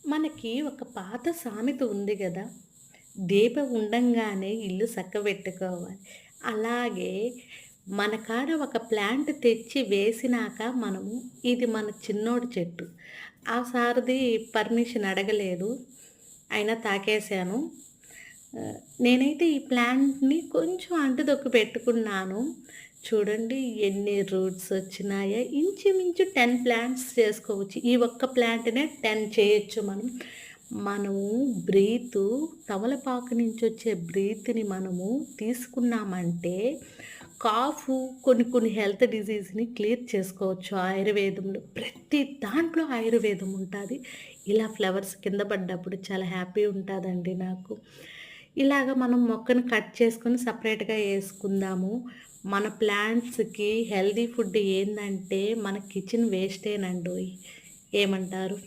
మనకి ఒక పాత సామెత ఉంది గదా! దీపం ఉండంగానే ఇల్లు సక్కబెట్టుకోవాలి. అలాగే మన కాడ ఒక ప్లాంట్ తెచ్చి వేసినాక మనము ఇది మన చిన్నోడి చెట్టు. ఆ సారిది పర్మిషన్ అడగలేదు. అయినా తాకేసాను. నేనైతే ఈ ప్లాంట్‌ని కొంచెం అంటుదొక్కి పెట్టుకున్నాను. చూడండి ఎన్ని రూట్స్ వచ్చినాయో. ఇంచుమించు 10 ప్లాంట్స్ చేసుకోవచ్చు. ఈ ఒక్క ప్లాంట్‌నే 10 చేయొచ్చు మనం. మనము బ్రీతు తమలపాకు నుంచొచ్చే బ్రీత్‌ని మనము తీసుకున్నామంటే కాఫు కొన్ని కొన్ని హెల్త్ డిసీజ్‌ని క్లియర్ చేసుకోవచ్చు ఆయుర్వేదంలో. ప్రతి దాంట్లో ఆయుర్వేదం ఉంటాది. ఇలా ఫ్లవర్స్ కింద పడ్డప్పుడు చాలా హ్యాపీ ఉంటాదండి నాకు. ఇలాగ మనం మొక్కను కట్ చేసుకొని సెపరేట్‌గా యేసుకుందాము. మన ప్లాంట్స్‌కి హెల్తీ ఫుడ్ ఏందంటే మన కిచెన్ వేస్టేనండోయ్! ఏమంటారు?